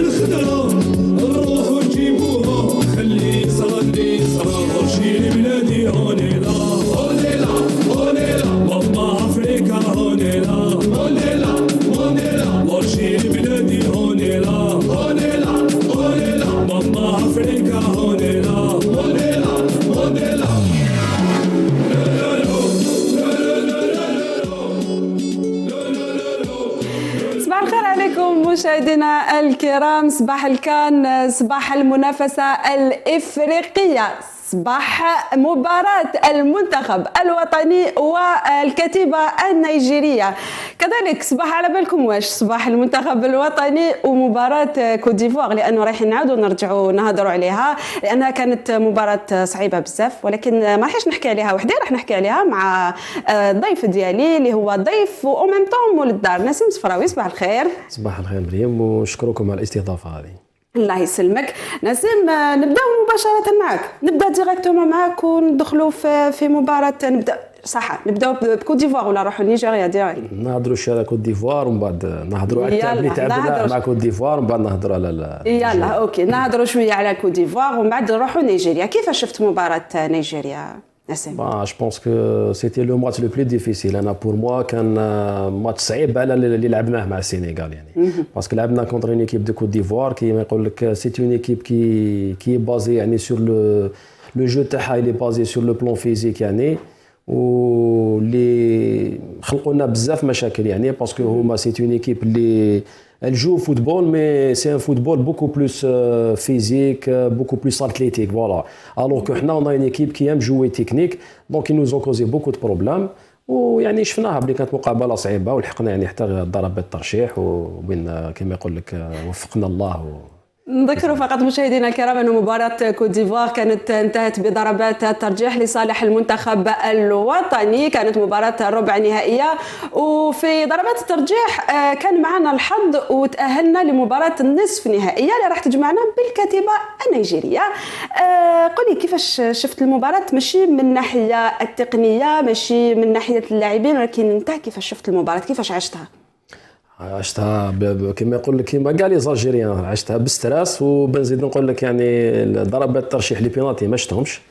الخضرة نروحو نجيبوها خلي صغري صغار شيل بلادي هونيلا هونيلا هونيلا ماما أفريكا هونيلا هونيلا هونيلا ورشيل بلادي هونيلا هونيلا هونيلا ماما أفريكا هونيلا هونيلا هونيلا صباح الخير عليكم مشاهدينا الكرام. صباح الكان، صباح المنافسة الإفريقية، صباح مباراة المنتخب الوطني والكتيبة النيجيرية، كذلك صباح على بالكم واش صباح المنتخب الوطني ومباراة كوت ديفوار، لأنه رايحين نعاودوا نرجعوا نهضروا عليها لأنها كانت مباراة صعيبة بزاف، ولكن ما راحش نحكي عليها وحدي، راح نحكي عليها مع الضيف ديالي اللي هو ضيف وميم طون مول الدار، نسيم صفراوي. صباح الخير. صباح الخير مريم، وشكركم على الاستضافة هذه. الله يسلمك. نسيم، نبداو مباشرة معك، نبدا ديريكتومون معك وندخلوا في مباراة. نبداو بكوت ديفوار ولا نروحوا لنيجيريا ديريكت؟ نهضروا شويه على كوت ديفوار ومن بعد نهضروا على التعب اللي تعبنا مع كوت ديفوار، ومن بعد نهضروا على يلا اوكي، نهضروا شويه على كوت ديفوار ومن بعد نروحوا نيجيريا. كيفاش شفت مباراة نيجيريا نسيم؟ جو بونس كو سيتي لو ماتش لو بلو ديفيسيل. انا بور موا كان ماتش صعيب على اللي لعبناه مع السنغال، يعني باسكو لعبنا كونتر اون ايكيب دو كوت ديفوار كيما يقول لك سيتي اون ايكيب كي بازي يعني سور لو جو تاعها، اللي بازي سور لو بلون فيزيك يعني، واللي خلقوا لنا بزاف مشاكل يعني باسكو هما سيتي اون ايكيب اللي elle joue au football, mais c'est un football beaucoup plus physique, beaucoup plus athlétique, voilà. Alors que nous, on a une équipe qui aime jouer technique, donc ils nous ont causé beaucoup de problèmes. ويعني شفناها بلي كانت مقابله صعيبه، ولحقنا يعني حتى ضربات الترشيح، وبين كما يقول لك وفقنا الله. نذكروا فقط مشاهدينا الكرام أن مباراة كوت ديفوار كانت انتهت بضربات الترجيح لصالح المنتخب الوطني، كانت مباراة ربع نهائية، وفي ضربات الترجيح كان معنا الحظ وتأهلنا لمباراة النصف نهائية اللي راح تجمعنا بالكتيبة النيجيرية. قولي كيفاش شفت المباراة، ماشي من الناحية التقنية، ماشي من ناحية اللاعبين، ولكن انت كيفاش شفت المباراة، كيفاش عشتها؟ عشتها كما يقول لك كيما كاع لي زالجيريان، عشتها بستراس، وبنزيد نقول لك يعني ضربات الترشيح لي بينالتي ما شفتهمش،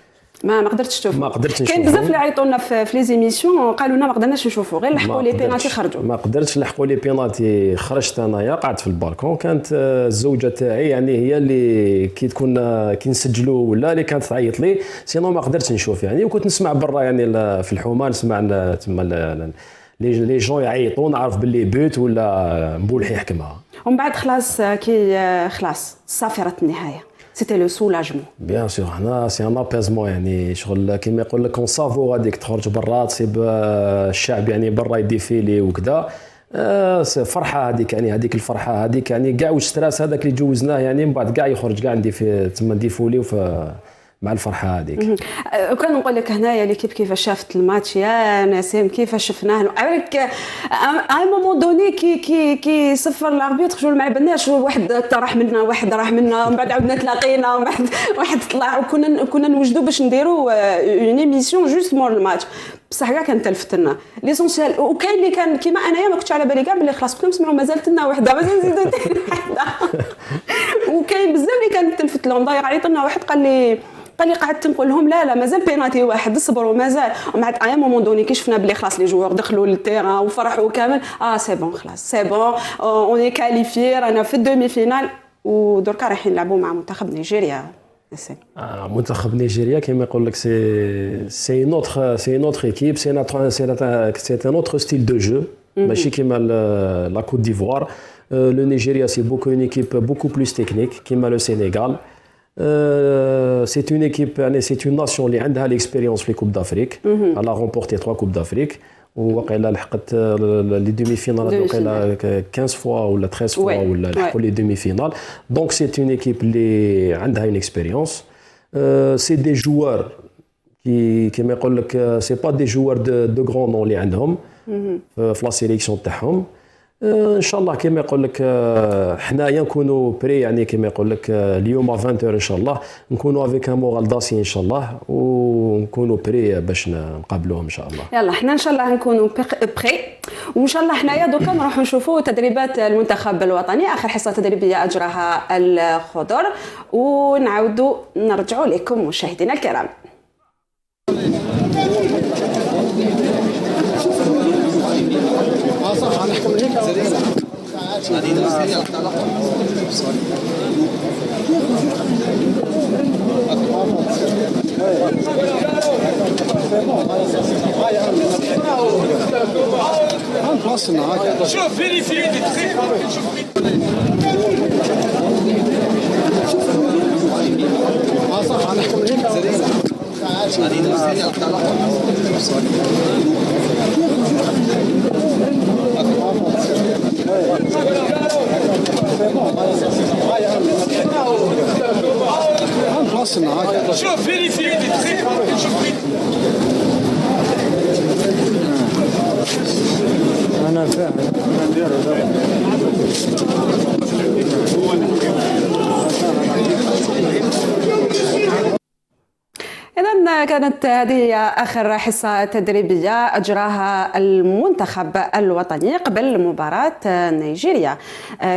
ما قدرتش تشوف، ما قدرتش نشوف. كاين بزاف اللي عيطوا لنا في لي زيميسيون قالوا لنا ما قدرناش نشوفوا، غير لحقوا لي بينالتي خرجوا. ما قدرتش نلحقوا لي بينالتي، خرجت انايا قعدت في البالكون، كانت الزوجه تاعي يعني هي اللي كي تكون كي نسجلوا ولا اللي كانت تعيط لي، سينو ما قدرتش نشوف يعني، وكنت نسمع برا يعني في الحومه، نسمع تما لي جون يعيطوا، نعرف باللي بوت ولا مبولح يحكمها. ومن بعد خلاص كي خلاص صافرت النهايه، سيتي لو سولاجمون. بيان سور هنا سي ان ابيزمون، يعني شغل كيما يقول لك اون سافو هذيك تخرج برا، تصيب الشعب يعني برا يديفيلي وكذا، فرحه هذيك يعني، هذيك الفرحه هذيك يعني كاع والستراس هذاك اللي جوزناه يعني، من بعد كاع يخرج كاع ندي في تما نديفولي مع الفرحه هذيك. وكان نقول لك هنايا ليكيب كيفاش شافت الماتش يا نسيم، كيفاش شفناه عليك ا مومون دوني كي صفر الاربيتر شغل ما عبناش، واحد راح منا واحد راح منا، ومن بعد عاودنا تلاقينا، واحد طلع، وكنا نوجدوا باش نديروا اون ايميسيون جوست مور الماتش، بصح كاع كانت تلفت لنا ليسونسيال. وكاين اللي كان كيما انايا ما كنتش على بالي كاع بلي خلاص كنا نسمعوا مازالت لنا وحده، مازال نزيدوا وحده. وكاين بزاف اللي كانت تلفت لهم، ضايق عيط لنا واحد قال لي قعدت نقول لهم لا مازال بيناتي واحد، صبروا مازال. ومن بعد ايا مومون دوني كي شفنا بلي خلاص لي جوار دخلوا للتيران وفرحوا كامل، سي بون خلاص سي بون اوني كاليفي، رانا في الدومي فينال، ودركا رايحين نلعبوا مع منتخب نيجيريا. منتخب نيجيريا كما يقول لك سي نوتر ايكيب، سي ان اوتر ستيل دو جو، ماشي كيما لا كوت ديفوار. لو نيجيريا سي بوكو اون ايكيب بوكو بلوس تكنيك كيما لو سينيغال. C'est une équipe, c'est une nation اللي عندها l'expérience في كوب d'Afrique. Elle a remporté 3 coupes d'Afrique. وقيلا لحقت لي دومي فينال وقيلا 15 فوا ولا 13 فوا ولا لحقوا لي دومي فينال. دونك سي اون ايكيب اللي عندها اون اكسبيريونس. سي دي جوار كيما يقول لك سي با دي جوار دو غران نون اللي عندهم في لا سيليكسيون تاعهم. ان شاء الله كما يقول لك حنايا نكونوا بري، يعني كما يقول لك اليوم 20 ان شاء الله نكونوا افيك ان مورال داسي ان شاء الله، ونكونوا بري باش نقابلوهم ان شاء الله. يلا حنا ان شاء الله نكونوا بري، وان شاء الله حنايا دوكا نروحوا نشوفوا تدريبات المنتخب الوطني، اخر حصه تدريبيه اجراها الخضر، ونعاودوا نرجعوا لكم مشاهدينا الكرام. شوف فيريفي صح نحكم لك شوف فيريفي انا فاهم إذن كانت هذه آخر حصة تدريبية أجراها المنتخب الوطني قبل مباراة نيجيريا.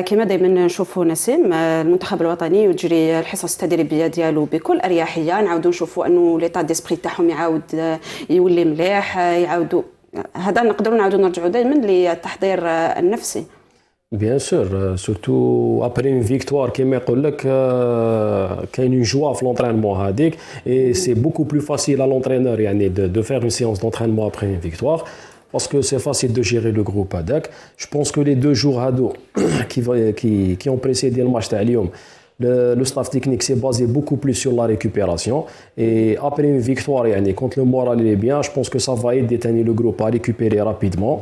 كما دائما نشوفوا نسيم، المنتخب الوطني يجري الحصص التدريبية ديالو بكل أريحية، نعاودوا نشوفوا أنه ليطا ديسبري تاعهم يعاود يولي مليح، يعاودوا هذا نقدروا نعاودوا نرجعوا دائما للتحضير النفسي. Bien sûr, surtout après une victoire, comme qu'il y a une joie à l'entraînement, et c'est beaucoup plus facile à l'entraîneur de faire une séance d'entraînement après une victoire, parce que c'est facile de gérer le groupe. Je pense que les 2 jours qui ont précédé le match d'Alium, le staff technique s'est basé beaucoup plus sur la récupération, et après une victoire, quand le moral est bien, je pense que ça va aider le groupe à récupérer rapidement.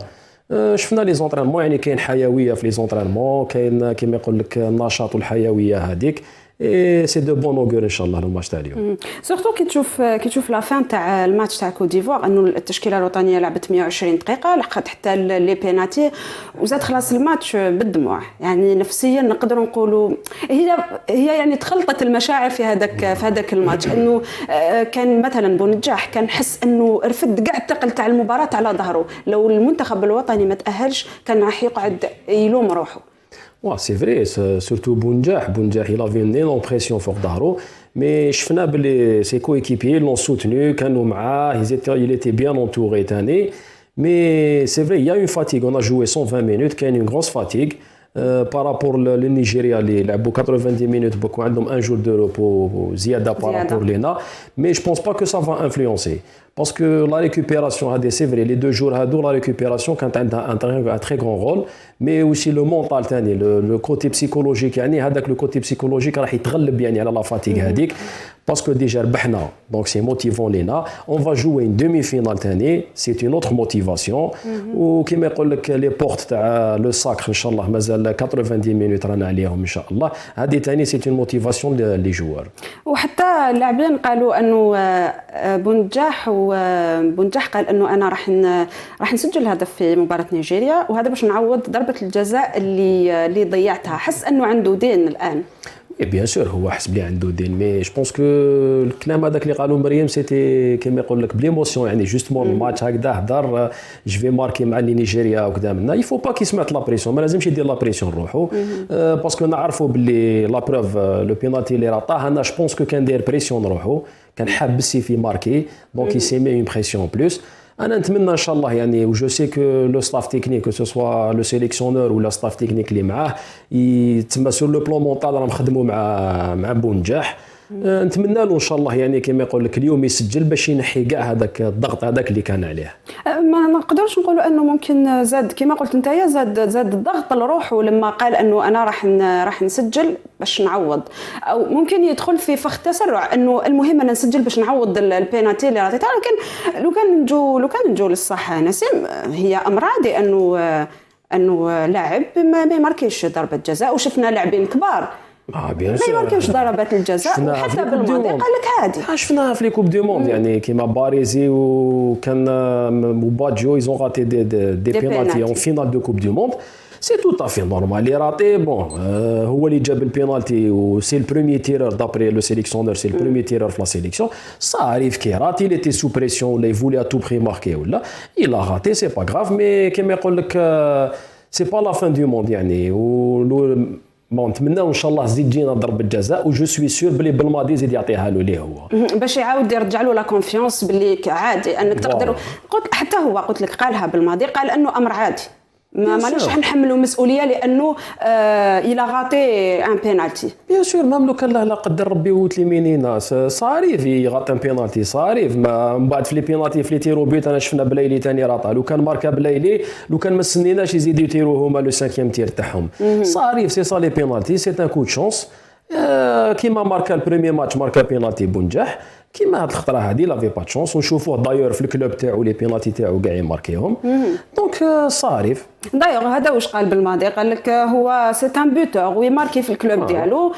شفنا لي زونطرينمون، يعني كاين حيويه في لي زونطرينمون، كاين كما يقول لك النشاط والحيويه هذيك، اي سي دو بون اوغور ان شاء الله الماتش تاع اليوم. سورتو كي تشوف لا فان تاع الماتش تاع كوت ديفوار، انه التشكيله الوطنيه لعبت 120 دقيقه، لحقت حتى لي بيناتي وزاد خلاص الماتش بالدموع، يعني نفسيا نقدروا نقولوا هي يعني تخلطت المشاعر في هذاك الماتش، انه كان مثلا بونجاح كان حس انه رفد كاع الثقل تاع المباراه على ظهره، لو المنتخب الوطني ما تاهلش كان راح يقعد يلوم روحه. Ouais, c'est vrai, surtout Bounjah, il avait une énorme pression fort d'Aro, mais je fais ses coéquipiers l'ont soutenu, il était bien entouré cette année, mais c'est vrai, il y a une fatigue, on a joué 120 minutes, il y a une grosse fatigue par rapport au Nigeria, il a 90 minutes, beaucoup un jour de repos, Ziada par rapport à l'ENA, mais je ne pense pas que ça va influencer. Parce que la récupération, c'est vrai, les 2 jours, la récupération quand un très grand rôle, mais aussi le mental, le côté psychologique, le côté psychologique راح يتغلب على la fatigue هذيك. Parce que déjà ربحنا, donc c'est motivant l'ENA. On va jouer une demi-finale تاني, c'est une autre motivation. وكما يقول لك les portes تاع le sacre ان شاء الله مازال 90 minutes رانا عليهم ان شاء الله. هذه تاني c'est une motivation les joueurs. وحتى اللاعبين قالوا انه بونجاح قال انه انا راح نسجل هدف في مباراه نيجيريا، وهذا باش نعوض ضربه الجزاء اللي ضيعتها. حس انه عنده دين الان. بيان سور هو حس بلي عنده دين، مي جو بونس كو الكلام هذاك اللي قالوا مريم سيتي كيما يقول لك بليموسيون، يعني جوستمون الماتش هكذا هضر جو في ماركي مع لي نيجيريا وكذا منا يفو با كي سمعت لا بريسيون، ما لازمش يدير لا بريسيون روحو باسكو نعرفوا باللي لا بروف لو بينالتي اللي راه انا جو بونس كو كان داير بريسيون روحو، كان حاب بسي في ماركي دونك يسي مي اون بريسيون بلوس. انا نتمنى ان شاء الله يعني و جو سي كو لو ستاف تكنيك كو سوا لو سيليكسيونور ولا ستاف تكنيك اللي معاه يتما سور لو بلون مونطال راهم خدموا مع بونجاح. نتمنى له ان شاء الله يعني كما يقول لك اليوم يسجل باش ينحي كاع هذاك الضغط هذاك اللي كان عليه. ما نقدرش نقولوا انه ممكن زاد كما قلت انت زاد الضغط لروحه لما قال انه انا راح نسجل باش نعوض، او ممكن يدخل في فخ تسرع انه المهم انا نسجل باش نعوض البينالتي اللي عطيتها. لكن لو كان نجو للصح نسيم، هي امر عادي انه لاعب ما يماركيش ضربه جزاء، وشفنا لاعبين كبار ما يماركوش ضربات الجزاء وحتى بالماضي قال لك عادي. شفناها في لي كوب دو موند يعني كيما باريزي وكان وبادجو يزون غاتي دي بينالتي اون فينال دو كوب دو موند. سي تو افي نورمال لي راتي بون هو اللي جاب البينالتي وسي البروميي تيرور دابري لو سيليكسيونور سي البروميي تيرور في لا سيليكسيون صاريف كي راتي il était sous pression ولا يفولي ا تو بري ماركي ولا il a raté c'est pas grave mais كيما يقول لك سي با لا فان دو موند يعني بون نتمناو ان شاء الله زيد تجينا ضربه جزاء و جو سوي سور بلي بالماضي زيد يعطيها له ليه هو باش يعاود يرجع له لا كونفيونس باللي عادي انك تقدر قلت حتى هو قلت لك قالها بالماضي قال انه امر عادي ماناش حنحملوا مسؤوليه لانه الى غاطي ان بينالتي بيان سور مام لو كان لا قدر ربي وتليميني ناس صاريف يغاط ان بينالتي صاريف من بعد في لي بينالتي في لي تيرو بيت انا شفنا بلايلي ثاني راطا لو كان ماركا بلايلي لو كان ما استنيناش يزيدوا يتيروا هما لو 5 تير تاعهم صاريف سي سا لي بينالتي سي ان كو دو شونس كيما ماركا البريمير ماتش ماركا بينالتي بنجاح كيما هاد الخطره هادي لافي با تشونس ونشوفوه دايور في الكلوب تاعو لي بينالتي تاعو كاع يماركيهم دونك صاريف دايور هذا واش قال بالماضي قال لك هو سي ان بوتور ويماركي في الكلوب ديالو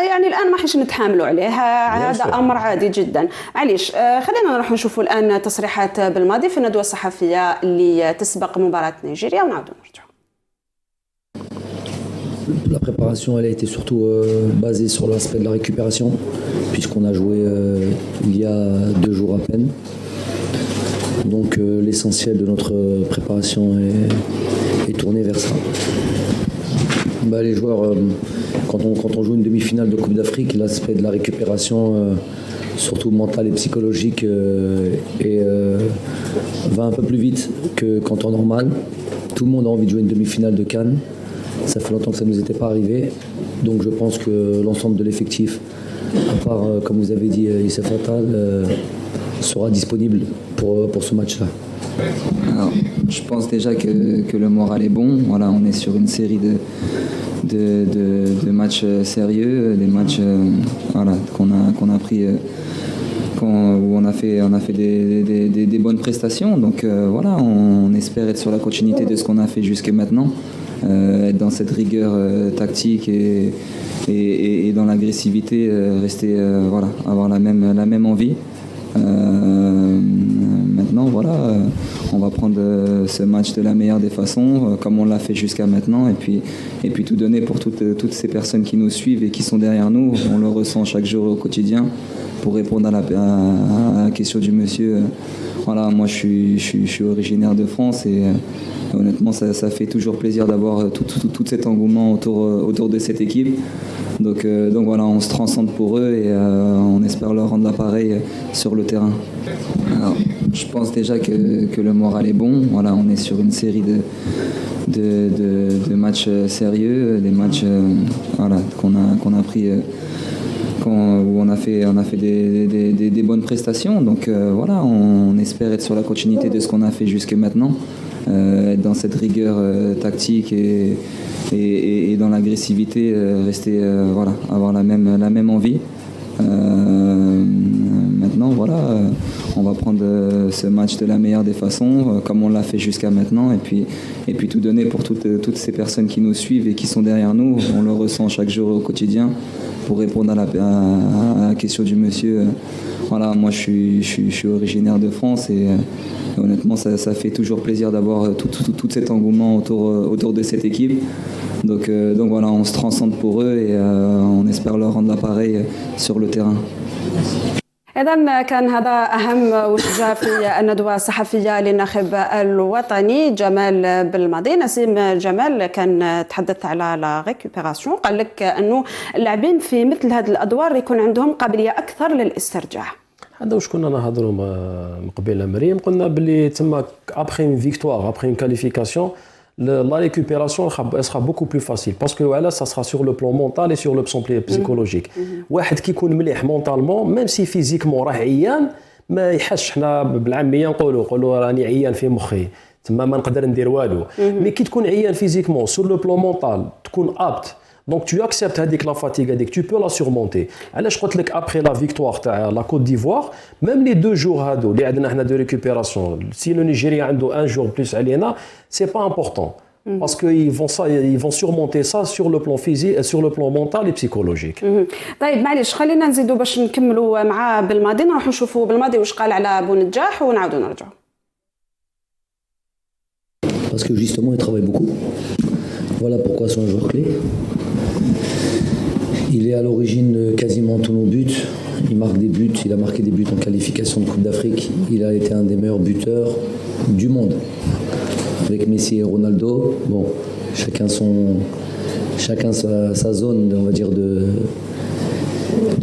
يعني الان ما حنش نتحاملوا عليه هذا امر عادي جدا علاش خلينا نروح نشوفوا الان تصريحات بالماضي في الندوه الصحفيه اللي تسبق مباراه نيجيريا ونعاودوا نرجعوا. La préparation, elle a été surtout basée sur l'aspect de la récupération, puisqu'on a joué il y a 2 jours à peine. Donc l'essentiel de notre préparation est tourné vers ça. Les joueurs, quand on joue une demi-finale de Coupe d'Afrique, l'aspect de la récupération, surtout mentale et psychologique, va un peu plus vite qu'en temps normal. Tout le monde a envie de jouer une demi-finale de Cannes. Ça fait longtemps que ça ne nous était pas arrivé. Donc je pense que l'ensemble de l'effectif, à part, comme vous avez dit, Issa Fatal, sera disponible pour ce match-là. Alors, je pense déjà que le moral est bon. Voilà, on est sur une série de matchs sérieux, des matchs voilà, qu'on a pris, où on a fait des bonnes prestations. Donc voilà, on espère être sur la continuité de ce qu'on a fait jusqu'à maintenant. Être dans cette rigueur tactique et dans l'agressivité, rester voilà, avoir la même envie. Maintenant voilà, on va prendre ce match de la meilleure des façons, comme on l'a fait jusqu'à maintenant, et puis tout donner pour toutes ces personnes qui nous suivent et qui sont derrière nous. On le ressent chaque jour au quotidien. Pour répondre à la question du monsieur, voilà, moi je suis originaire de France et honnêtement ça fait toujours plaisir d'avoir tout cet engouement autour de cette équipe. Donc voilà, on se transcende pour eux et on espère leur rendre l'appareil sur le terrain. Alors, je pense déjà que le moral est bon. Voilà, on est sur une série de matchs sérieux, des matchs voilà, qu'on a pris, où on a fait des bonnes prestations. Donc voilà, on espère être sur la continuité de ce qu'on a fait jusqu'à maintenant. Être dans cette rigueur tactique et dans l'agressivité, rester voilà, avoir la même envie. Maintenant voilà, on va prendre ce match de la meilleure des façons, comme on l'a fait jusqu'à maintenant, et puis tout donner pour toutes ces personnes qui nous suivent et qui sont derrière nous. On le ressent chaque jour au quotidien. Pour répondre à la question du monsieur, voilà, moi je suis originaire de France et honnêtement ça fait toujours plaisir d'avoir tout cet engouement autour de cette équipe. Donc voilà, on se transcende pour eux et on espère leur rendre l'appareil sur le terrain. إذا كان هذا أهم وش جاء في الندوة الصحفية للناخب الوطني جمال بالماضي. نسيم جمال كان تحدث على لا ريكوبيراسيون، قال لك أنه اللاعبين في مثل هذه الأدوار يكون عندهم قابلية أكثر للاسترجاع. هذا واش كنا نهضروا من قبيله مريم، قلنا باللي تما ابخي اون فيكتوار ابخي اون كاليفيكاسيون la récupération elle sera beaucoup plus facile parce que voilà, ça sera sur le plan mental et sur le plan psychologique. واحد كي يكون مليح مونطالمون ميم سي فيزيكمون راه عيان ما يحسش، حنا بالعاميه نقولوا راني عيان في مخي تما ما نقدر ندير والو. مي كي تكون عيان فيزيكمون sur le plan mental تكون apte donc tu acceptes هذيك لا فاتيغ هذيك tu peux la surmonter. علاش قلت لك ابخي لا فيكتوار تاع لا كوت ديفوار ميم لي دو جور هادو اللي عندنا حنا دو ريكوبيراسيون سي لو نيجيريا عنده ان جور بلوس علينا سي با امبورطون parce qu'ils vont surmonter ça sur le plan physique, sur le plan mental et psychologique. طيب معليش خلينا نزيدوا باش نكملوا مع بالماضي، نروح نشوفوا بالماضي واش قال على بونجاح ونعاودوا نرجعوا. Parce que justement il travaille beaucoup. Voilà pourquoi c'est un joueur clé. Il est à l'origine de quasiment tous nos buts. Il marque des buts, il a marqué des buts en qualification de Coupe d'Afrique. Il a été un des meilleurs buteurs du monde. Avec Messi et Ronaldo, bon, chacun sa zone, on va dire,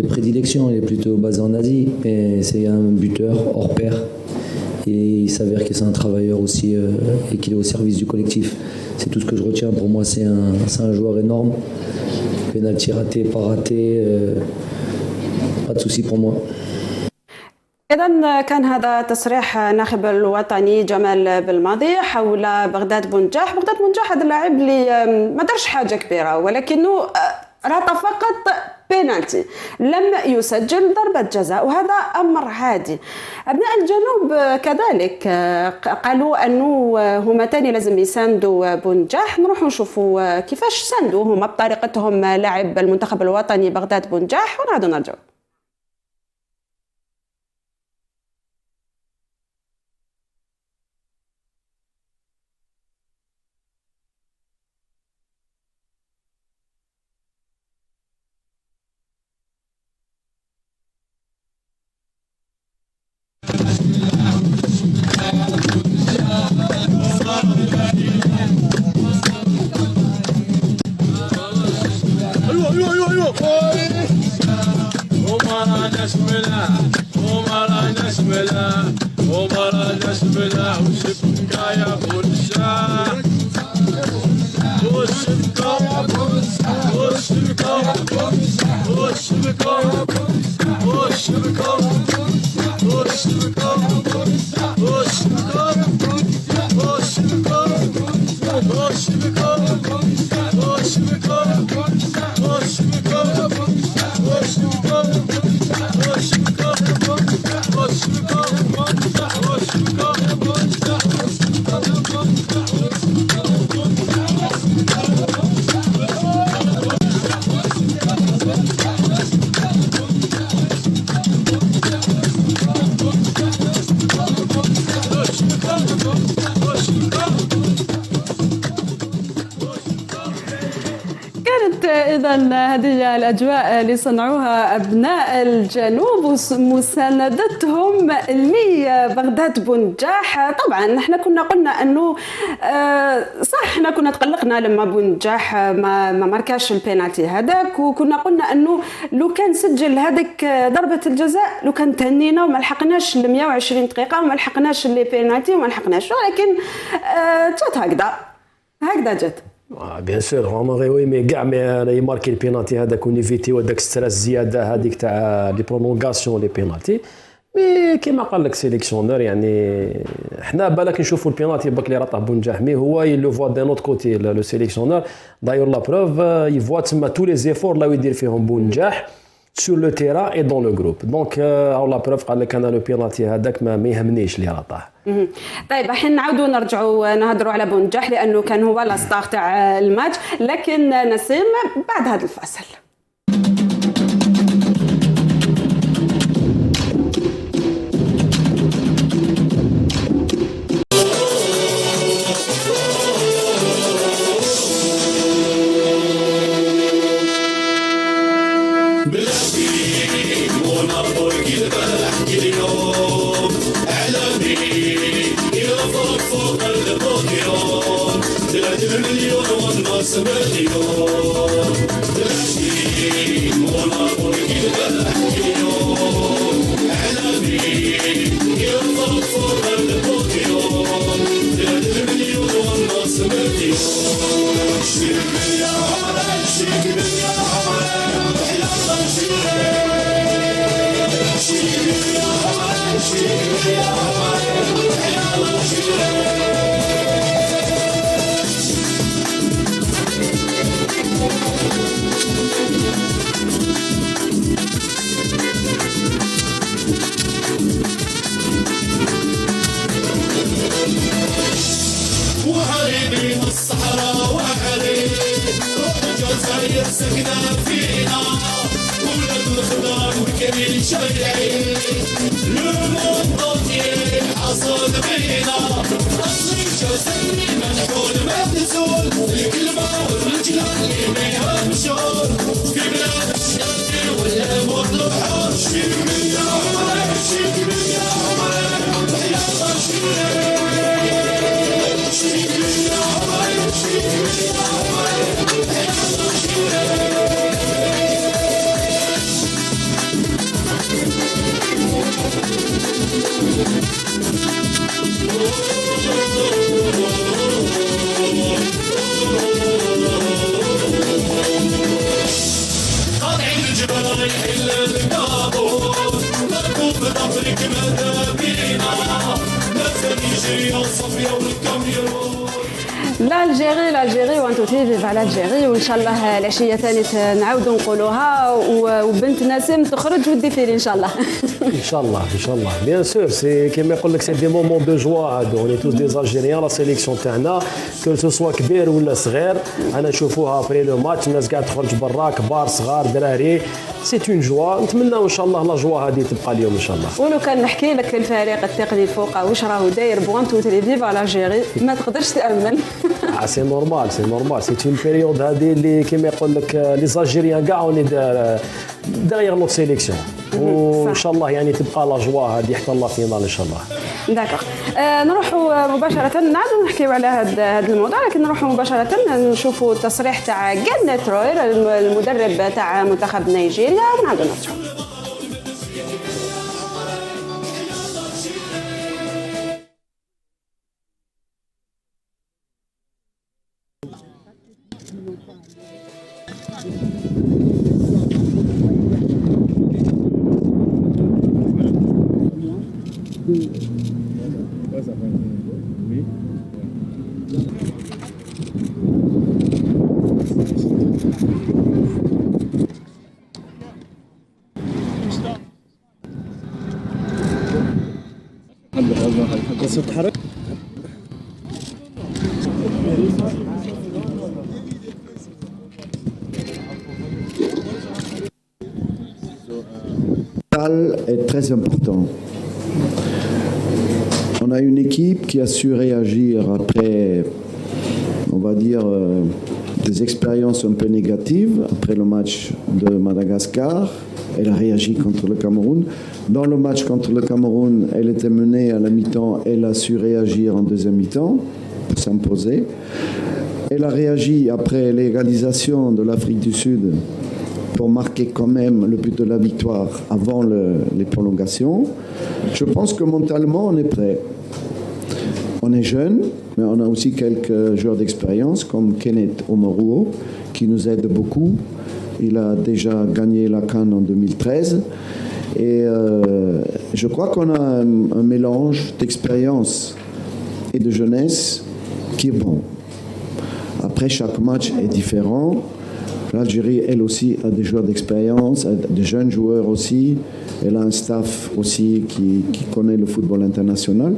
de prédilection. Il est plutôt basé en Asie, mais c'est un buteur hors pair. Et il s'avère que c'est un travailleur aussi et qu'il est au service du collectif. C'est tout ce que je retiens. Pour moi, c'est un joueur énorme. Penalty raté, pas raté, pas de souci pour moi. إذا كان هذا تصريح الناخب الوطني جمال بالماضي حول بغداد بونجاح. بغداد بونجاح هذا اللاعب اللي ما دارش حاجة كبيرة ولكنه رات فقط بينالتي، لم يسجل ضربة جزاء وهذا أمر عادي. أبناء الجنوب كذلك قالوا أنه هما تاني لازم يساندوا بونجاح. نروحوا نشوفوا كيفاش ساندوا هما بطريقتهم لاعب المنتخب الوطني بغداد بونجاح ونعودوا نرجعوا. إذا هذه الأجواء اللي صنعوها أبناء الجنوب ومساندتهم لبغداد بونجاح. طبعا نحن كنا قلنا أنه صح احنا كنا تقلقنا لما بونجاح ما ماركاش البينالتي هذاك، وكنا قلنا أنه لو كان سجل هذيك ضربة الجزاء لو كان تهنينا وما لحقناش ل 120 دقيقة وما لحقناش البينالتي وما لحقناش، ولكن جات هكذا جات. بيان سور هما وي مي كاع مي يماركي البينالتي هذاك ونيفيتي وداك ستريس الزياده هذيك تاع لي برولونغاسيون لي بينالتي. مي كيما قال لك سيليكسيونور يعني حنا بالك نشوفوا البينالتي باك اللي راه بونجاح مي هو يلو فوا دي نوت كوتي لو سيليكسيونور دايور لا بروف يفوا تما تو لي زيفور لا يدير فيهم بونجاح sur le terrain et dans le groupe. Donc او لا بروف قال لك انا لو بينالتي هذاك ما يهمنيش اللي راه طاح. طيب الحين نعاودوا نرجعوا نهضروا على بونجاح لانه كان هو لا ستار تاع الماتش، لكن نسيم بعد هذا الفاصل. سكنة فينا ولاد الخضار والكريم شايعين الموند ضيق حصل بينا أصلي جزائري منحول ما تزول الكلمة جبل يحل الكابوس مركوب بظهرك ماذا بينا ناس نيجيريا وصفيا والكاميرون الجيري وانتو تيفيف على الجيري وان شاء الله العشيه ثاني نعاودوا نقولوها وبنت نسيم تخرج وديفيلي ان شاء الله. ان شاء الله بيان سور سي كيما يقول لك سي دي مومون دو جوا هادو اوني توس دي الجيريان لا سيليكسيون تاعنا كو سو سوا كبير ولا صغير انا نشوفوها ابري لو ماتش الناس قاعد تخرج برا كبار صغار دراري سي اون جوا نتمنى ان شاء الله لا جوا هذه تبقى اليوم ان شاء الله. ولو كان نحكي لك الفريق التقني الفوق واش راهو داير بوان تو تريفيف على الجيري ما تقدرش تامن. سي نورمال سي اون بيريود هذه اللي كيما يقول لك لي زالجيريان كاع اوني داغيغ نوت سيليكسيون وان شاء الله يعني تبقى لا جوا هذه حتى لا فينال ان شاء الله. داكوغ نروحوا مباشره نعاودوا نحكيو على هذا الموضوع لكن نروحوا مباشره نشوفوا التصريح تاع جارنيت تروير المدرب تاع منتخب نيجيريا ونعاودوا نرجعوا. Est très important. On a une équipe qui a su réagir après, on va dire, des expériences un peu négatives. Après le match de Madagascar, elle a réagi contre le Cameroun. Dans le match contre le Cameroun, elle était menée à la mi-temps, elle a su réagir en deuxième mi-temps pour s'imposer. Elle a réagi après l'égalisation de l'Afrique du Sud pour marquer quand même le but de la victoire avant les prolongations. Je pense que mentalement, on est prêt. On est jeune, mais on a aussi quelques joueurs d'expérience comme Kenneth Omoruo, qui nous aide beaucoup. Il a déjà gagné la CAN en 2013. Et je crois qu'on a un mélange d'expérience et de jeunesse qui est bon. Après, chaque match est différent. L'Algérie, elle aussi, a des joueurs d'expérience, des jeunes joueurs aussi. Elle a un staff aussi qui connaît le football international.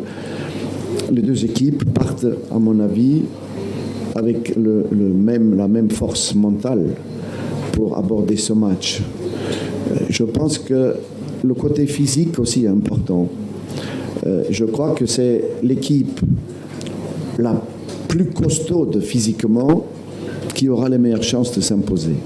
Les deux équipes partent, à mon avis, avec la même force mentale pour aborder ce match. Je pense que le côté physique aussi est important. Je crois que c'est l'équipe la plus costaude physiquement qui aura les meilleures chances de s'imposer.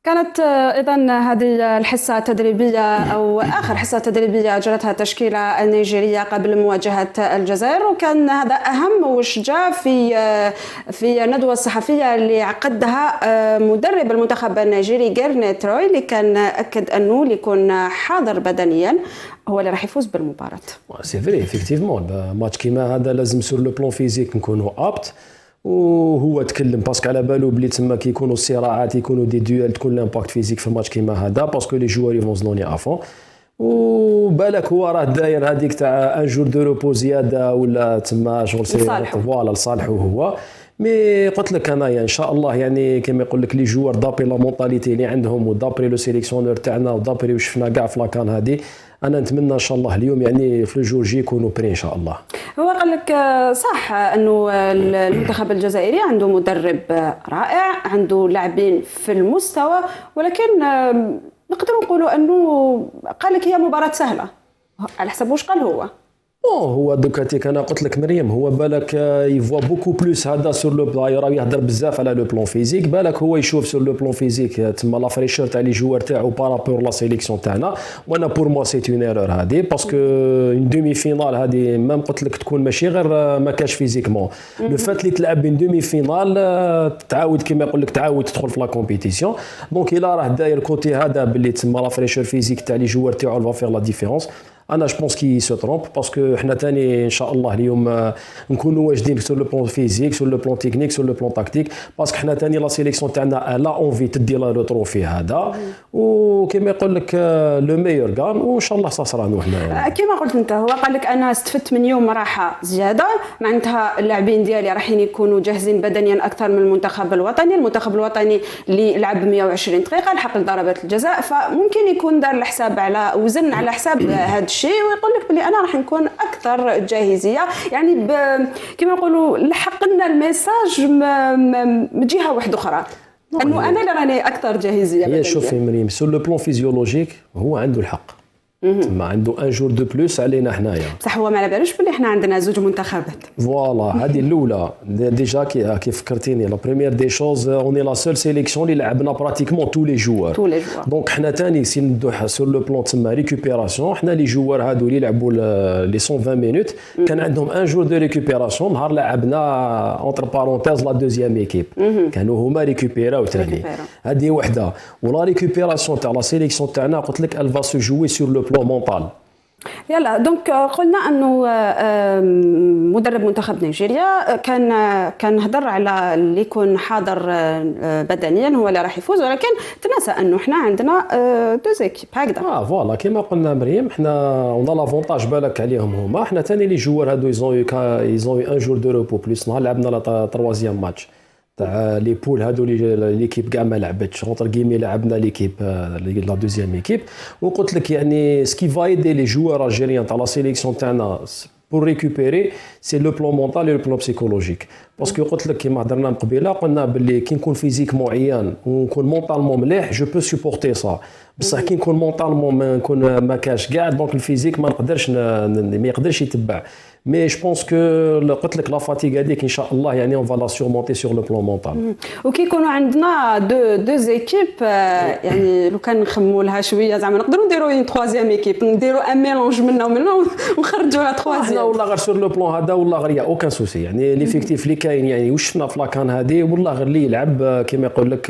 كانت إذن هذه الحصة التدريبية أو آخر حصة تدريبية أجرتها التشكيلة النيجيرية قبل مواجهة الجزائر وكان هذا أهم وش جاء في الندوة الصحفية اللي عقدها مدرب المنتخب النيجيري جارنيت تروي اللي كان أكد أنه يكون حاضر بدنيا هو اللي راح يفوز بالمباراة. سي فري إفكتيفمون ماتش كيما هذا لازم سور لو بلون فيزيك نكونوا أبت وهو تكلم باسكو على بالو بلي تما كيكونوا الصراعات يكونوا دي دويل تكون لامباكت فيزيك في ماتش كيما هذا باسكو لي جوار يفون زلوني افون وبالك هو راه داير هذيك تاع ان جور دو روبو زياده ولا تما شغل سي فوالا لصالحه هو مي قلت لك انايا ان شاء الله يعني كما يقول لك لي جوار دابري لا مونطاليتي اللي عندهم ودابري لو سيليكسيونور تاعنا ودابري واش شفنا كاع في لاكان هذه انا نتمنى ان شاء الله اليوم يعني في الجور جي يكونوا بري ان شاء الله. هو قال لك صح انه المنتخب الجزائري عنده مدرب رائع عنده لاعبين في المستوى ولكن نقدر نقولوا انه قال لك هي مباراة سهلة على حسب واش قال هو دوكاتيك انا قلت لك مريم هو بالك يفوا بوكو بلوس هذا سور لو بلان راه يهضر بزاف على لو بلون فيزيك بالك هو يشوف سور لو بلون فيزيك تما لا فريشور تاع لي جوار تاعو بارابور لا سيليكسيون تاعنا وانا بور موا سي اون ايرور هذه باسكو اون دومي فينال هذه ميم قلت لك تكون ماشي غير ما كاش فيزيكمون لو فات اللي تلعب بين دومي فينال تعاود كما يقول لك تعاود تدخل في لا كومبيتيسيون دونك الا راه داير كوتي هذا باللي تما لا فريشور فيزيك تاع لي جوار تاعو فا فيغ لا ديفيرونس انا جو بونس كي سو ترومب باسكو حنا تاني ان شاء الله اليوم نكونوا واجدين سور لو بلون فيزيك سور لو بلون تكنيك سور لو بلون تاكتيك باسكو حنا تاني لا سيليكسيون تاعنا لا اونفي تدي لا لو تروفي هذا وكما يقول لك لو ميور غان وان شاء الله صرانو حنا كما قلت انت هو قال لك انا استفدت من يوم راحه زياده معناتها اللاعبين ديالي راحين يكونوا جاهزين بدنيا اكثر من المنتخب الوطني اللي لعب 120 دقيقه لحق ضربات الجزاء فممكن يكون دار الحساب على وزن على حساب هذا الشيء ويقول لك بلي انا راح نكون اكثر جاهزيه يعني كما نقولوا لحق لنا الميساج من جهه واحده اخرى انه انا اللي راني اكثر جاهزيه. هي شوفي مريم سور لو بلون فيزيولوجيك هو عنده الحق ما عنده ان جور دو بلوس علينا حنايا بصح هو ما على بالوش بلي حنا عندنا زوج منتخبات فوالا هذه الاولى ديجا كي فكرتيني لا بريمير دي شوز اوني لا سول سيليكسيون اللي لعبنا براتيكمون تو لي جوار دونك حنا ثاني سي ندو سور لو بلون تسمى ريكوبيراسيون حنا لي جوار هادو اللي لعبوا لي 120 مينوت كان عندهم ان جور دو ريكوبيراسيون نهار لعبنا اونتر بارونتيز لا دوزيام ايكيب كانوا هما ريكوبيراو ثاني هذه وحده ولا ريكوبيراسيون تاع لا سيليكسيون تاعنا قلت لك الفا سو جوي سور لو بلون مونطال. يلا دونك قلنا انه مدرب منتخب نيجيريا كان هضر على اللي يكون حاضر بدنيا هو اللي راح يفوز ولكن تناسى انه احنا عندنا دو زيكيب هكذا فوالا كما قلنا مريم احنا اون لافونتاج بالك عليهم هما احنا ثاني لي جوار هادو ايزون ان جور دو روبو بليس نهار لعبنا لا تروازيام ماتش تاع لي بول هادو ليكيب كاع ما لعبتش اونتر كيمي لعبنا ليكيب لا دوزيام ايكيب وقلت لك يعني سكي فايدي لي جوار الجيريان تاع لا سيليكسيون تاعنا pour récupérer c'est le plan mental et le plan psychologique باسكو قلت لك كيما هضرنا من قبيله قلنا باللي كي نكون فيزيكمون عيان ونكون مونطالمون مليح جو بو سوبورتي سا بصح كي نكون مونطالمون ما نكون ما كاش كاع دونك الفيزيك ما نقدرش ما يقدرش يتبع مي جو بونس كو قلت لك لا فاتيغ هذيك ان شاء الله يعني اون فا لا سورمونتي سور لو بلان مونطال وكي يكونوا عندنا دو زيكيب يعني لو كان نخموا لها شويه زعما نقدروا نديروا اون تروازيام ايكيب نديروا ان ميلونج منا ومنا ونخرجوا لا تروازيام والله غير سور لو بلان هذا والله غير يا اوكان سوسي يعني ليفيكتيف اللي كاين يعني واش شفنا في لاكان هذه والله غير اللي يلعب كيما يقول لك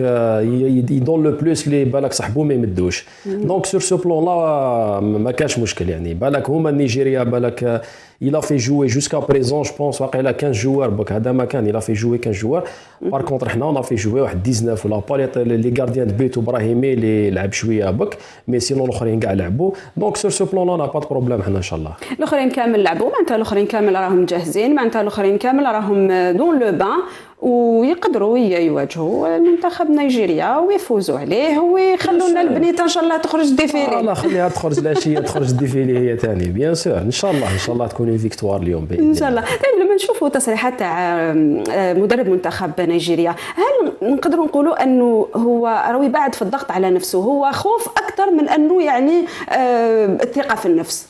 يدون لو بلوس اللي بالك صاحبو ما يمدوش دونك سور سو بلان لا ما كاش مشكل يعني بالك هما نيجيريا بالك il a fait jouer jusqu'à présent je pense واقيلا 15 joueurs بك هذا ما كان il a fait jouer 15 joueurs par contre حنا on a fait jouer واحد 19 ولا با لي غارديان دو بيت وابراهيمي اللي لعب شويه بك مي سينو الاخرين كاع لعبوا دونك سور سو بلون انا با دو بروبليم حنا ان شاء الله الاخرين كامل لعبوا معناتها الاخرين كامل راهم جاهزين معناتها الاخرين كامل راهم دون لو بان ويقدروا يواجهوا المنتخب نيجيريا ويفوزوا عليه ويخلونا البنيته ان شاء الله تخرج ديفيلي الله خليها تخرج العشيه تخرج ديفيلي هي ثاني بيان سور ان شاء الله تكون فيكتوار اليوم باذن الله ان شاء الله. طيب لما نشوفوا تصريحات تاع مدرب منتخب نيجيريا هل نقدروا نقولوا انه هو راهو يبعد في الضغط على نفسه هو خوف اكثر من انه يعني الثقه في النفس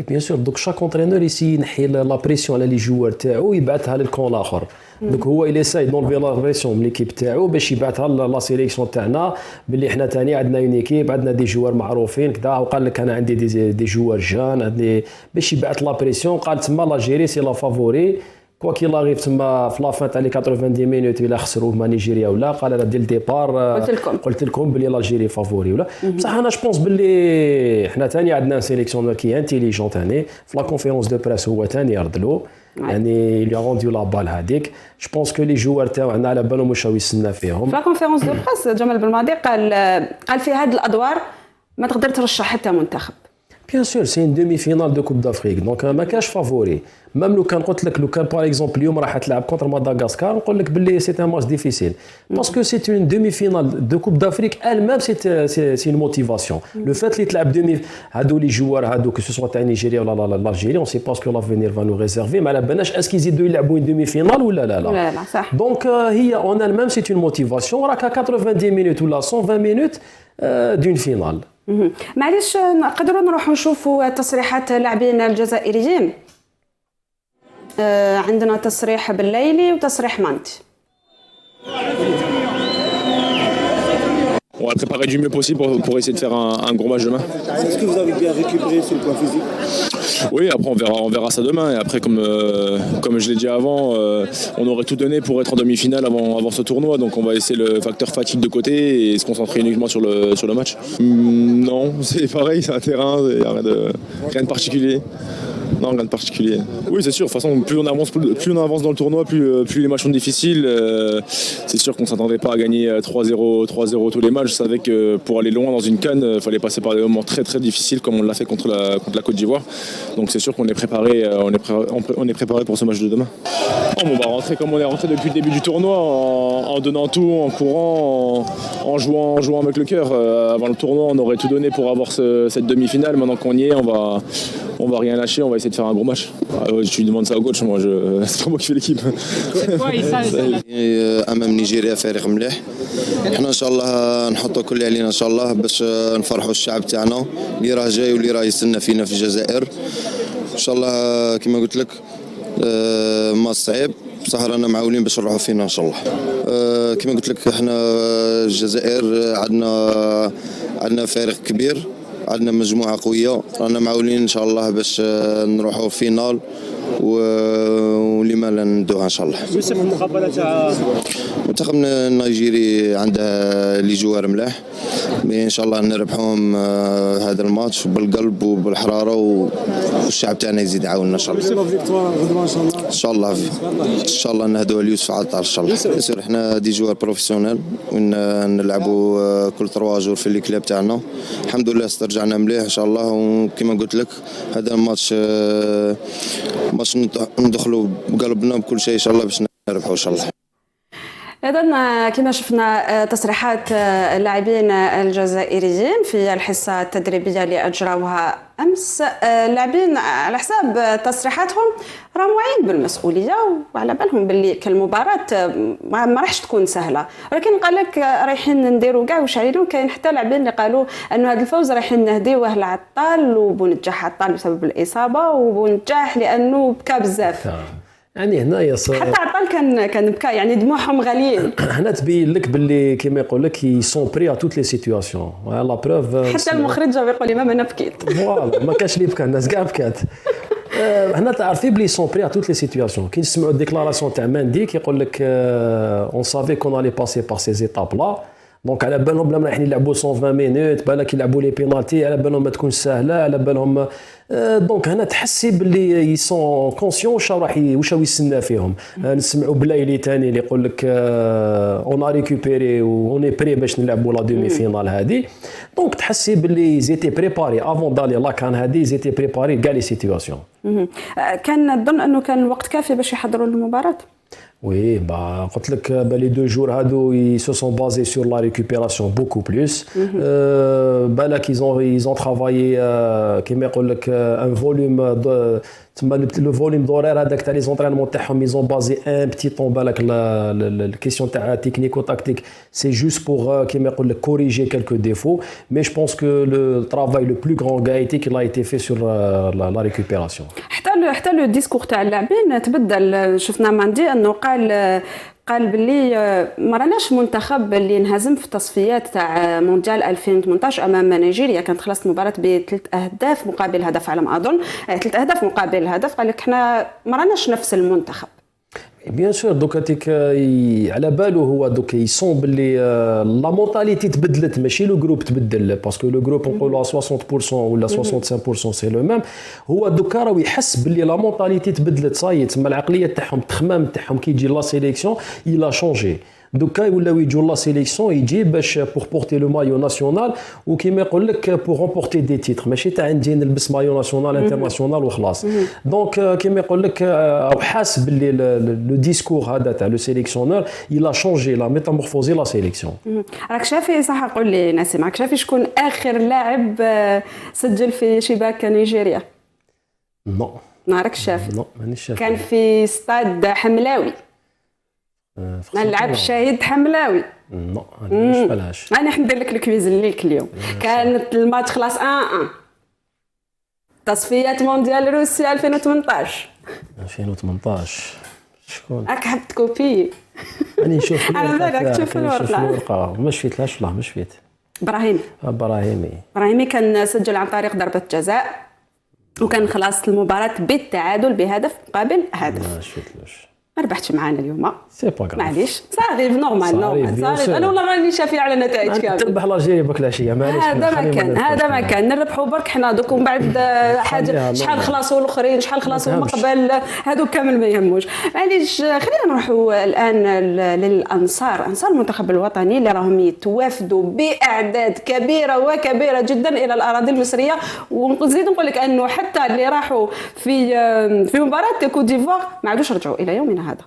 بيان سور دوك شاك اونترينور يسي ينحي لا بريسيون على لي جوار تاعو يبعثها للكون الاخر دوك هو الي ساي دونفي لا بريسيون من ليكيب تاعو باش يبعثها لا سيليكسيون تاعنا باللي حنا ثاني عندنا اون ايكيب عندنا دي جوار معروفين كذا وقال لك انا عندي دي جوار جان عندي باش يبعث لا بريسيون قال تما لا جيري سي لا فافوري كوا كي لاغيف تما في لافان تاع لي 90 مينوت الا خسروا ما نيجيريا ولا قال انا ديال الديبار قلت لكم بلي لا فافوري ولا بصح انا جو بونس بلي حنا ثاني عندنا سيليكسيونور كي انتيليجون ثاني في لا كونفيرونس دو بريس هو ثاني يردلو يعني اللي رونديو لا بال هذيك جو بونس كو لي جوار تاعنا على بالهم واش راهو يستنى فيهم في لا كونفيرونس دو بريس جمال بالماضي قال في هذه الادوار ما تقدر ترشح حتى منتخب بيان سور سي ان دومي فينال دو كوب دافريك دونك ما كاش فافوري ميم لو كان قلت لك لو كان باغ اكزومبل اليوم راح تلعب كونتر ماداغاسكار نقول لك باللي سي ان ماتش ديفيسيل باسكو سي اون دومي فينال دو كوب دافريك ال ميم سي اون موتيفاسيون لو فات اللي تلعب دومي هادو لي جوار هادو كو سوا تاع نيجيريا ولا الجيري اون سي باسكو لافينير فا نو ريزيرفي ما على بالناش اسكو يزيدوا يلعبوا اون دومي فينال ولا لا صح دونك هي اون ال ميم سي اون موتيفاسيون راك 90 مينوت ولا 120 مينوت دون فينال معليش نقدروا نروحوا نشوفوا تصريحات اللاعبين الجزائريين عندنا تصريح بالليلي وتصريح مانتي On va préparer du mieux possible pour essayer de faire un gros match demain. Est-ce que vous avez bien récupéré sur le plan physique? Oui, après on verra ça demain. Et après, comme je l'ai dit avant, on aurait tout donné pour être en demi-finale avant ce tournoi. Donc on va laisser le facteur fatigue de côté et se concentrer uniquement sur le match. Non, c'est pareil, c'est un terrain, il n'y a rien de particulier. Non, rien de particulier. Oui, c'est sûr. De toute façon, plus on avance dans le tournoi, plus les matchs sont difficiles. C'est sûr qu'on ne s'attendait pas à gagner 3-0 tous les matchs. Je savais que pour aller loin dans une CAN, il fallait passer par des moments très très difficiles comme on l'a fait contre la Côte d'Ivoire. Donc c'est sûr qu'on est préparé, on est préparé pour ce match de demain. On va rentrer comme on est rentré depuis le début du tournoi, en donnant tout, en courant, en jouant avec le cœur. Avant le tournoi, on aurait tout donné pour avoir cette demi-finale. Maintenant qu'on y est, on va rien lâcher. On va essayer de faire un gros match. Tu lui demandes ça au coach, moi c'est pas moi qui fais l'équipe. امام نيجيريا فريق مليح احنا ان شاء الله نحطوا كل علينا ان شاء الله باش نفرحوا الشعب تاعنا اللي راه جاي واللي راه يستنى فينا في الجزائر ان شاء الله كما قلت لك ما صعيب بصح رانا معاولين باش نروحوا فينا ان شاء الله كما قلت لك احنا الجزائر عندنا فريق كبير عندنا مجموعة قوية رانا معولين إن شاء الله باش نروحوا فينال ولما لا ندوها إن شاء الله. المنتخب النيجيري عنده لي جوار ملاح مي إن شاء الله نربحوهم هذا الماتش بالقلب وبالحرارة والشعب تاعنا يزيد يعاوننا إن شاء الله. إن شاء الله إن شاء الله نهدوها ليوسف عطار إن شاء الله. يصير إحنا دي جوار بروفيسيونيل ونلعبوا كل 3 جور في الكلاب تاعنا. الحمد لله استرجعنا مليح إن شاء الله وكما قلت لك هذا الماتش ندخلوا بقلبنا بكل شيء إن شاء الله باش نربحوا إن شاء الله. إذن كما شفنا تصريحات اللاعبين الجزائريين في الحصة التدريبية اللي أجروها أمس. اللاعبين على حساب تصريحاتهم راهم واعيين بالمسؤولية وعلى بالهم باللي كالمباراة ما راحش تكون سهلة، ولكن قال لك رايحين نديروا كاع واش علينا. كاين حتى لاعبين اللي قالوا أنه هذا الفوز رايحين نهديوه لعطال وبنجاح عطال بسبب الإصابة وبنجاح لأنه بكى بزاف. يعني هنايا حتى عطال كان بكى يعني دموعهم غاليين. هنا تبين لك باللي كيما يقول لك يسون بري ا توت لي سيتوياسيون. لا بروف حتى المخرج جا يقول لي ماما انا بكيت. فوالا ما كانش اللي بكى الناس كاع بكات. هنا تعرفي بلي يسون بري ا توت لي سيتوياسيون. كي نسمعوا الديكلاراسيون تاع ماندي كيقول لك اون سافي كون الي باسي بار سي زيتاب لا. دونك على بالهم بلا ما رايحين يلعبوا 120 مينوت بالك يلعبوا لي بينالتي على بالهم ما تكون سهله على بالهم. دونك هنا تحسي باللي يسون كونسيون واش راح يستنى فيهم. نسمعوا بلايلي ثاني اللي يقول لك اون ا ريكوبيري اوني بري باش نلعبوا لا دومي فينال هذه. دونك تحسي باللي زيتي بريباري افون دالي لا كان هذه زيتي بريباري كاع لي سيتوياسيون. كان نظن انه كان الوقت كافي باش يحضروا المباراه. Oui, bah, قلت لك les 2 jours هادو ils se sont basés sur la récupération beaucoup plus. بالك ils ont travaillé كيما يقول لك un volume de le volume d'horaire هذاك تاع لي زونطرينمون تاعهم ils ont basé un petit temps بالك الكيسيون تاع تكنيكو تاكتيك c'est juste pour كيما يقول لك corriger quelques défauts mais je pense que le travail le plus grand a été fait sur la récupération. حتى لو ديسكور تاع اللاعبين تبدل. شفنا ماندي انه قال باللي ما راناش منتخب اللي انهزم في التصفيات تاع مونديال 2018 امام نيجيريا. كانت خلصت المباراه ب3 أهداف مقابل هدف على ما اظن 3 أهداف مقابل هدف. قال لك احنا ما راناش نفس المنتخب. بيان سور دوك هذيك على بالو هو دوك يصون باللي لا مونتاليتي تبدلت ماشي لو جروب تبدل باسكو لو جروب نقولوا 60% ولا 65% سي لو ميم. هو دوكا راه يحس باللي لا مونتاليتي تبدلت صاي تما العقليه تاعهم التخمام تاعهم كي يجي لا سيليكسيون يلا شونجي. دوكا ولاو يجوا لا سيليكسيون يجي باش بور بورتي لو مايو ناسيونال وكيما يقول لك بور رومبورتي دي تيتر ماشي تاع ندي نلبس مايو ناسيونال انترناسيونال وخلاص. دونك كيما يقول لك حاس باللي لو ديسكور هذا تاع لو سيليكسيونور يلا شونجي لا ميتامورفوزي لا سيليكسيون. راك شافي صح قول لي ناسم راك شافي شكون اخر لاعب سجل في شباك نيجيريا؟ نو ما راك شافي؟ نو مانيش شافي. كان في استاد حملاوي نلعب شاهد حملاوي. نو انا مش بلاش. انا حندير لك الكويز ليك اليوم. كانت الماتش خلاص 1-1 تصفيات مونديال روسيا 2018. شكون؟ راك حبت كوبي. راني نشوف على بالك تشوف الورقه. ما شفيتلاش والله ما شفيت. براهيمي كان سجل عن طريق ضربة جزاء، وكان خلاص المباراة بالتعادل بهدف مقابل هدف. ما شفتلوش، ما ربحتش معانا اليوم، سي با غراف، معليش صافي نورمال صافي. انا والله ماني شافيه على النتائج كامل. تربح الجيري بك العشيه، معليش هذا ما كان نربحوا برك حنا دوك، ومن بعد حاجه شحال خلاصوا الاخرين، شحال خلاصوا من قبل، هذوك كامل ما يهموش. معليش خلينا نروحوا الان للانصار، انصار المنتخب الوطني اللي راهم يتوافدوا باعداد كبيره وكبيره جدا الى الاراضي المصريه. ونزيد نقول لك انه حتى اللي راحوا في مباراه كوت ديفوار ما عادوش رجعوا الى يومنا هذا.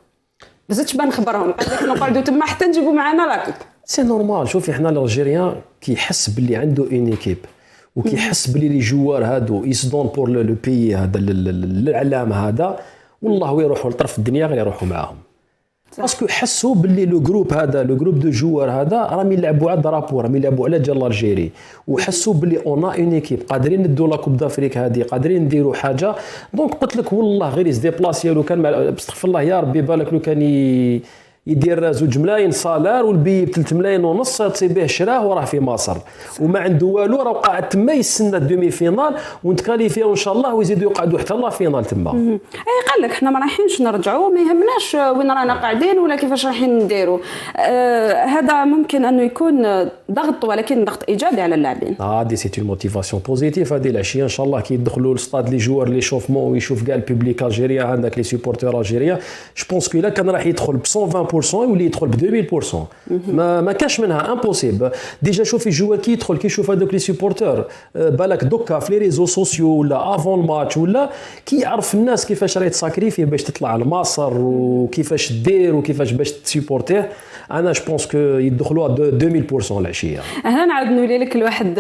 بزيدش بان خبرهم، قالك نقعدوا تما حتى نجيبوا معنا راكب. سي نورمال. شوفي حنا الالجيريان كيحس باللي عنده اون ايكيب، وكيحس باللي لي جوار هادو يسدون بور لو بيي هذا الاعلام هذا، والله ويروحوا لطرف الدنيا غير يروحوا معاهم. باسكو حسوا باللي لو جروب هذا، لو جروب دو جوار هذا راهم يلعبوا على درابو، راهم يلعبوا على ديال الجيري، وحسوا باللي اون اون ايكيب قادرين ندو لا كوب دافريك هذه، قادرين نديروا حاجه. دونك قلت لك والله غير يز ديبلاسي، لو كان استغفر الله يا ربي بالك لو كان يدير 2 ملايين صالار والبي ب 3 ملايين ونص تصيب به شراه وراه في مصر وما عنده والو، راه قاعد تما يستنى الدومي فينال ونتكاليفيا وان شاء الله ويزيدوا يقعدوا حتى لا فينال تما. اي قال لك حنا ما رايحينش نرجعوا، ما يهمناش وين رانا قاعدين ولا كيفاش رايحين نديروا. هذا ممكن انه يكون ضغط، ولكن ضغط ايجابي على اللاعبين. هذه سي اون موتيفاسيون بوزيتيف. هذه العشيه ان شاء الله كي يدخلوا للستاد لي جوار لي شوفمون ويشوف كاع البوبليك الجيريا، عندك لي سوبورتور الجيريا، جو بونس كو الا كان راح يدخل ب 120% يولي يدخل ب 2000%. ما كاش منها امبوسيبل. ديجا شوفي الجوار كي يدخل كي يشوف هذوك لي سوبورتور بالك دوكا في لي ريزو سوسيو ولا افون الماتش ولا كي يعرف الناس كيفاش راهي تساكريفي باش تطلع لمصر وكيفاش دير وكيفاش باش تسيبورتيه، انا جو بونس كو يدخلوها 2000% العشيه. هنا نعاود نولي لك لواحد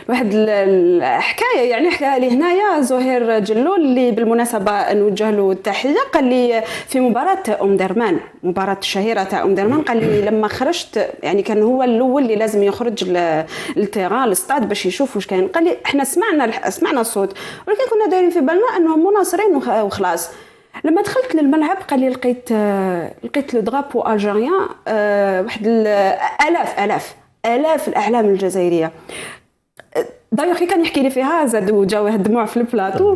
الحكايه، يعني حكاها لي هنايا زهير جلول اللي بالمناسبه نوجه له التحيه. قال لي في مباراه درمان، مباراه الشهيره تاع درمان، قال لي لما خرجت يعني كان هو الاول اللي لازم يخرج للتيران الاستاد باش يشوف واش كاين. قال لي احنا سمعنا الصوت، ولكن كنا دايرين في بالنا انهم مناصرين وخلاص. لما دخلت للملعب قال لي لقيت لو درابو الجيريان، واحد الاف الاعلام الجزائريه. دايوخي كان يحكي لي فيها، زاد جاو الدموع في البلاطو.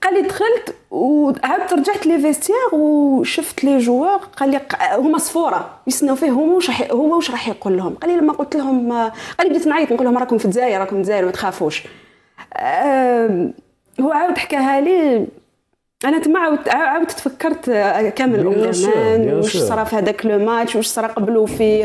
قال لي دخلت وعاودت رجعت لي فيستير وشفت لي جوار، قال لي هما صفوره يسناو فيه، هو واش راح يقول لهم. قال لي لما قلت لهم، قال لي بديت نعيط نقول لهم راكم في الجزائر ما تخافوش. هو عاود حكاها لي، انا تما عاودت تفكرت كامل درمان واش صرا في هذاك لو ماتش، واش صرا قبلوا في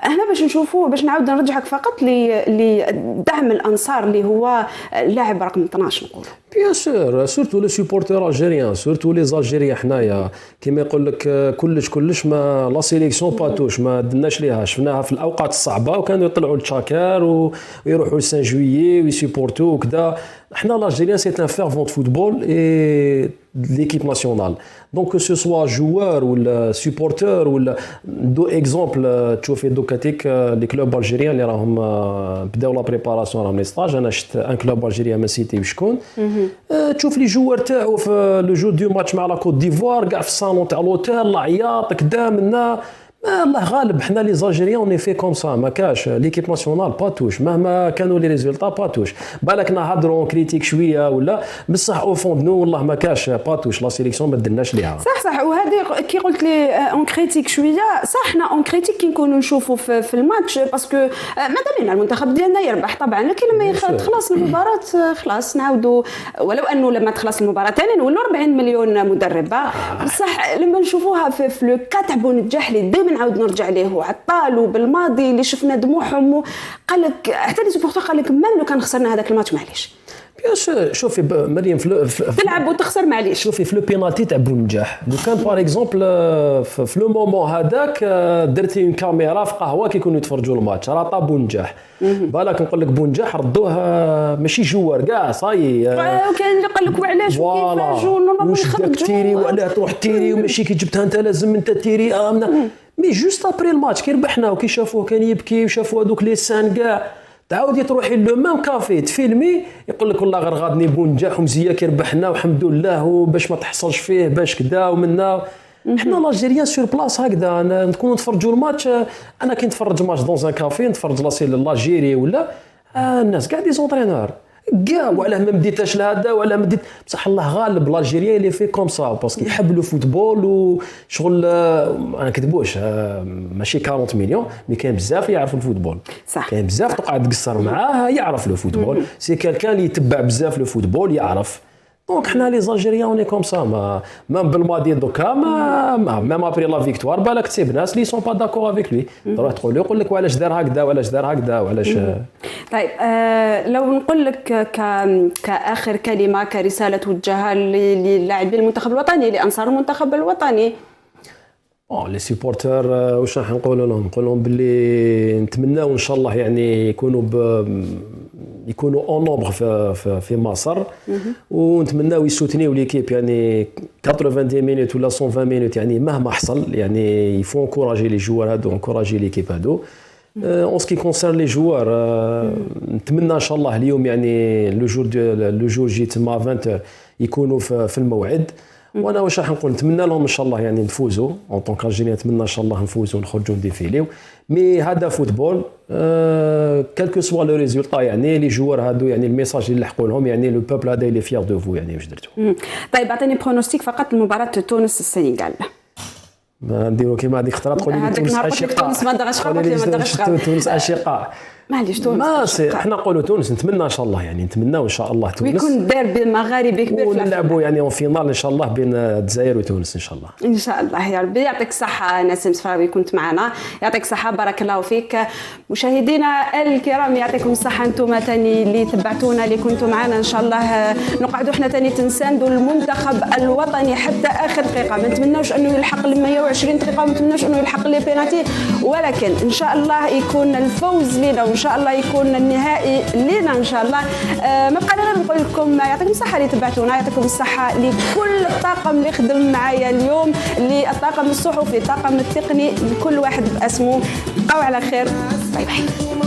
هنا باش نشوفوه، باش نعاود نرجعك فقط لدعم الانصار اللي هو اللاعب رقم 12 نقول. بيان سور سورتو لي سوبورتور الجيريان، سورتو لي زالجيريان حنايا كيما يقول لك كلش ما لا سيليكسيون باتوش ما درناش ليها، شفناها في الاوقات الصعبه وكانوا يطلعوا لتشاكار ويروحوا لسان جويي ويسيبورتو وكذا. حنا الجيريان سي ان فيرفون فوتبول اي ليكيب ناسيونال، دونك سو سوا جوار ولا سوبورتور ولا دو اكزومبل تشوفي دوكاتيك لي كلوب الجيريان اللي راهم بداو لا بريباراسيون راهم لي ستاج. انا شفت ان كلوب الجيريان ما سيتي وشكون، تشوف لي جوار تاعو في لو جو دو ماتش مع لا كوت ديفوار كاع في الصالون تاع لوتيل العياط كدا منا. الله غالب حنا لي زالجيريان اوني في كوم سا، ما كاش ليكيب ناسيونال باتوش مهما كانوا لي ريزولطا باتوش. بالك نهضروا كريتيك شويه ولا بصح او فوند نو والله ما كاش باتوش، لا سيليكسيون ما درناش ليها. صح وهذه كي قلت لي اون كريتيك شويه، صح حنا اون كريتيك كي نكونوا نشوفوا في الماتش باسكو مادامين المنتخب ديالنا يربح طبعا، لكن لما تخلص المباراه خلاص نعاودوا، ولو انه لما تخلص المباراه ثاني نولوا 40 مليون مدربه. بصح لما نشوفوها في لو كا تاع بونجاح اللي دائما نعاود نرجع ليه وعطال وبالماضي اللي شفنا دموعهم، قال لك حتى لي سوبورتور قال لك لو كان خسرنا هذاك الماتش معليش. بيان سور شوفي مريم تلعب وتخسر معليش. شوفي في لو بينالتي تاع بونجاح لو كان باغ اكزومبل في لو مومون هذاك درتي اون كاميرا في قهوه كيكونوا يتفرجوا الماتش راه طا بونجاح، بالك نقول لك بونجاح ردوه ماشي جوار كاع صاي. وكان اللي قال لك وعلاش وكيفاش واش داك تيري وعلاه تروح تيري وماشي كي جبتها انت لازم انت تيري مي جوست ابري الماتش كي ربحنا وكي شافوه كان يبكي وشافوا هذوك لي سان كاع تعاودي تروحي لو ميم كافي تفيلمي يقول لك والله غير غادني بونجاح ومزيه كي ربحنا والحمد لله وباش ما تحصلش فيه باش كدا ومنا. حنا الجيريان سور بلاص هكذا نكونوا نتفرجوا الماتش. انا كي نتفرج ماتش دون ان كافي نتفرج لاجيري ولا الناس كاع دي زونطرينور كاع وعلاه ما مديتهاش لهذا ولا مديت بصح الله غالب لاجيريا اللي في كوم سا باسكو يحب لو فوتبول وشغل ما نكذبوش ماشي 40 مليون مي كاين بزاف يعرف الفوتبول صح. كاين بزاف تقعد تقصر معاه يعرف لو فوتبول سي كالكان اللي يتبع بزاف لو فوتبول يعرف. دونك حنا لي زالجيريان اوني كوم سا ما بالماضي دوكا ميم ابري لا فيكتوار بالك تصيب ناس لي سون با داكور افيك لوي تروح تقول له يقول لك وعلاش دار هكذا وعلاش دار هكذا وعلاش. طيب لو نقول لك كآخر كلمة كرسالة توجهها للاعبين المنتخب الوطني لأنصار المنتخب الوطني. لي سيبورتور واش راح نقول لهم؟ نقول لهم باللي نتمناو ان شاء الله يعني يكونوا اون نومبر في مصر ونتمناو يسوتنيو ليكيب يعني 90 مينوت ولا 120 مينوت يعني مهما حصل يعني يفون انكوراجي لي جوار هادو انكوراجي ليكيب هادو. اون سكي كونسيرن لي جوار نتمنى ان شاء الله اليوم يعني لو جور جي تما 20 يكونوا في الموعد. وانا واش راح نقول نتمنى لهم ان شاء الله يعني نفوزوا اون طونك الجيريان نتمنى ان شاء الله نفوزوا ونخرجوا نديفيليو مي هذا فوتبول كالكو سوا لو ريزولطا يعني لي جوار هادو يعني الميساج اللي لحقوا لهم يعني لو بوبل هذا اللي فيغ دو فو يعني واش درتوا. طيب اعطيني برونوستيك فقط لمباراة تونس السنغال. ما نديرو كيما هذيك خطره تقول لي تونس اشقاء تونس ما دغش تونس اشقاء معليش تونس ما سي احنا نقولوا تونس نتمنى ان شاء الله يعني نتمناو ان شاء الله تونس ويكون ديربي مغاربي كبير ونلعبوا يعني اون فينال ان شاء الله بين الجزائر وتونس ان شاء الله. ان شاء الله يا ربي. يعطيك الصحه نسيم صفراوي كنت معنا. يعطيك الصحه بارك الله فيك. مشاهدينا الكرام يعطيكم الصحه انتم ثاني اللي تبعتونا اللي كنتوا معنا ان شاء الله نقعدوا احنا ثاني تنساندوا المنتخب الوطني حتى اخر دقيقه. ما نتمناوش انه يلحق ل 120 دقيقه وما نتمناوش انه يلحق لي بيناتي ولكن ان شاء الله يكون الفوز لنا وان شاء الله يكون النهائي لنا ان شاء الله. ما بقى غير نقول لكم يعطيكم الصحه اللي تبعتونا. يعطيكم الصحه لكل الطاقم اللي خدم معايا اليوم للطاقم الصحفي الطاقم التقني لكل واحد باسمه. بقاو على خير. باي باي.